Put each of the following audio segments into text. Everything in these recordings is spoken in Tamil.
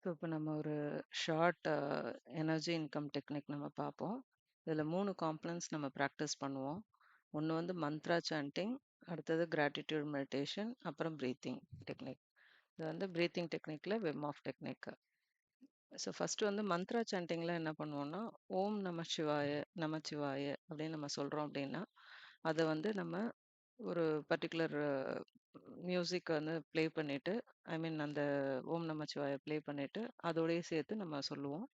ஸோ, இப்போ நம்ம ஒரு ஷார்ட் எனர்ஜி இன்கம் டெக்னிக் நம்ம பார்ப்போம். இதில் 3 காம்பனன்ட்ஸ் நம்ம ப்ராக்டிஸ் பண்ணுவோம். ஒன்று வந்து மந்த்ரா சாண்டிங், அடுத்தது கிராட்டிடியூட் மெடிடேஷன், அப்புறம் ப்ரீத்திங் டெக்னிக். இது வந்து ப்ரீத்திங் டெக்னிக்கில் Wim Hof technique. So first வந்து மந்த்ரா சாண்டிங்கில் என்ன பண்ணுவோம்னா, ஓம் நமச்சிவாய நமச்சிவாய அப்படின்னு நம்ம சொல்கிறோம் அப்படின்னா, அதை வந்து நம்ம ஒரு பர்ட்டிகுலர் மியூசிக் வந்து ப்ளே பண்ணிட்டு, ஐ மீன் அந்த ஓம் நமச்சிவாய ப்ளே பண்ணிட்டு, அதோடயே சேர்த்து நம்ம சொல்லுவோம்.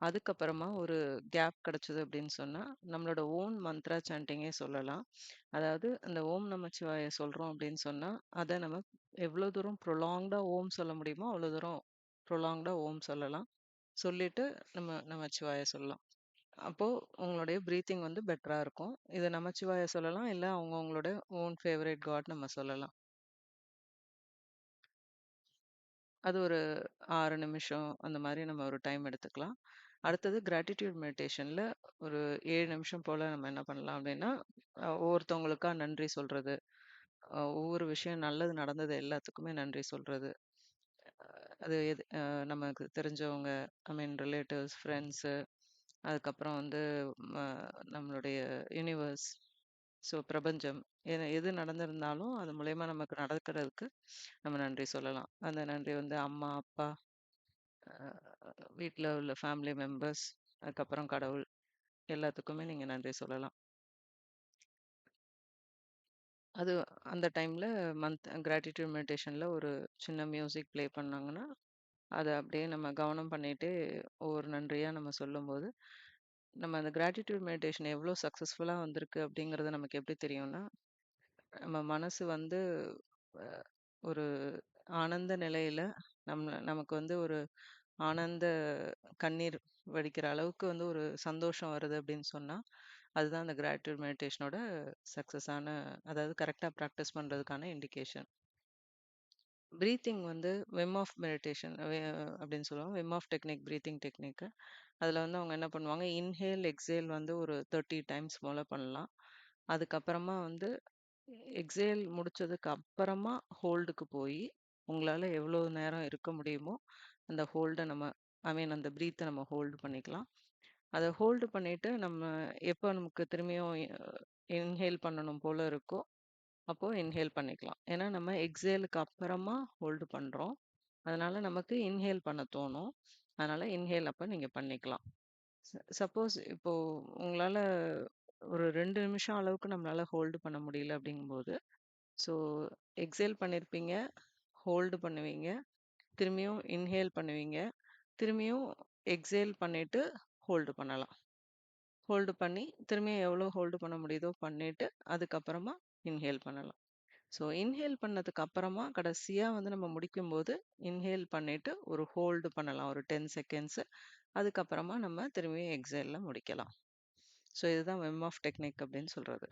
அதுக்கப்புறமா ஒரு கேப் கிடைச்சது அப்படின்னு சொன்னா, நம்மளோட ஓன் மந்த்ரா சாண்டிங்கே சொல்லலாம். அதாவது அந்த ஓம் நமச்சிவாய சொல்றோம் அப்படின்னு சொன்னா, அத நம்ம எவ்வளோ தூரம் ப்ரொலாங்டா ஓம் சொல்ல முடியுமோ, அவ்வளோ தூரம் ப்ரொலாங்டா ஓம் சொல்லலாம். சொல்லிட்டு நம்ம நமச்சிவாய சொல்லலாம். அப்போ உங்களுடைய பிரீத்திங் வந்து பெட்டரா இருக்கும். இத நமச்சிவாய சொல்லலாம். இல்ல அவங்கவங்களோட ஓன் ஃபேவரைட் காட் நம்ம சொல்லலாம். அது ஒரு 6 நிமிஷம் அந்த மாரி நம்ம ஒரு டைம் எடுத்துக்கலாம். அடுத்தது கிராட்டிட்யூட் மெடிடேஷன்ல ஒரு 7 நிமிஷம் போல நம்ம என்ன பண்ணலாம் அப்டின்னா, ஒவ்வொருத்தவங்களுக்கா நன்றி சொல்றது. ஒவ்வொரு விஷயம் நல்லது நடந்தது எல்லாத்துக்குமே நன்றி சொல்றது. அது எது நமக்கு தெரிஞ்சவங்க, ஐ மீன் ரிலேட்டிவ்ஸ், ஃப்ரெண்ட்ஸு, அதுக்கப்புறம் வந்து ம நம்மளுடைய யூனிவர்ஸ், ஸோ பிரபஞ்சம். எது நடந்திருந்தாலும் அது மூலியமா நமக்கு நடக்கிறதுக்கு நம்ம நன்றி சொல்லலாம். அந்த நன்றி வந்து அம்மா, அப்பா, வீட்ல உள்ள ஃபேமிலி மெம்பர்ஸ், அதுக்கப்புறம் கடவுள் எல்லாத்துக்குமே நீங்க நன்றி சொல்லலாம். அது அந்த டைம்ல கிராட்டிட்யூட் மெடிடேஷன்ல ஒரு சின்ன மியூசிக் ப்ளே பண்ணாங்கன்னா, அத அப்படியே நம்ம கவனம் பண்ணிட்டே ஒவ்வொரு நன்றியா நம்ம சொல்லும்போது, நம்ம அந்த கிராட்டிட்யூட் மெடிடேஷன் எவ்வளோ சக்சஸ்ஃபுல்லா வந்திருக்கு அப்படிங்கிறது நமக்கு எப்படி தெரியும்னா, நம்ம மனசு வந்து அ ஒரு ஆனந்த நிலையில நமக்கு வந்து ஒரு ஆனந்த கண்ணீர் வடிக்கிற அளவுக்கு வந்து ஒரு சந்தோஷம் வருது அப்படின்னு சொன்னா, அதுதான் அந்த கிராட்டிட்யூட் மெடிடேஷனோட சக்சஸான, அதாவது கரெக்ட்டா பிராக்டிஸ் பண்றதுக்கான இண்டிகேஷன். பிரீத்திங் வந்து விம் ஆஃப் மெடிடேஷன் அப்படின்னு சொல்லுவாங்க. Wim Hof technique, breathing technique. அதில வந்து அவங்க என்ன பண்ணுவாங்க, இன்ஹேல், எக்ஸேல் வந்து ஒரு 30 டைம்ஸ் போல பண்ணலாம். அதுக்கப்புறமா வந்து எக்ஸேல் முடிச்சதுக்கு அப்புறமா ஹோல்டுக்கு போயி, உங்களால எவ்வளோ நேரம் இருக்க முடியுமோ, அந்த ஹோல்ட நம்ம, ஐ மீன் அந்த பிரீத்த நம்ம ஹோல்டு பண்ணிக்கலாம். அத ஹோல்டு பண்ணிட்டு நம்ம எப்போ நமக்கு திரும்பியும் இன்ஹேல் பண்ணணும் போல இருக்கோ, அப்போ இன்ஹேல் பண்ணிக்கலாம். ஏன்னா நம்ம எக்ஸேலுக்கு அப்புறமா ஹோல்டு பண்றோம். அதனால நமக்கு இன்ஹேல் பண்ண தோணும். அதனால இன்ஹேல் அப்ப நீங்க பண்ணிக்கலாம். சப்போஸ் இப்போ உங்களால ஒரு 2 நிமிஷம் அளவுக்கு நம்மளால ஹோல்டு பண்ண முடியல அப்படிங்கும்போது, ஸோ எக்ஸேல் பண்ணியிருப்பீங்க, ஹோல்டு பண்ணுவீங்க, திரும்பியும் இன்ஹேல் பண்ணுவீங்க, திரும்பியும் எக்ஸேல் பண்ணிட்டு ஹோல்டு பண்ணலாம். ஹோல்டு பண்ணி திரும்பியும் எவ்வளோ ஹோல்டு பண்ண முடியுதோ பண்ணிட்டு, அதுக்கப்புறமா இன்ஹேல் பண்ணலாம். ஸோ இன்ஹேல் பண்ணதுக்கு அப்புறமா கடைசியா வந்து நம்ம முடிக்கும்போது, இன்ஹேல் பண்ணிட்டு ஒரு ஹோல்டு பண்ணலாம். ஒரு 10 செகண்ட்ஸ். அதுக்கப்புறமா நம்ம திரும்பியும் எக்ஸேல்ல முடிக்கலாம். ஸோ இதுதான் விம் ஆஃப் டெக்னிக் அப்படின்னு சொல்றது.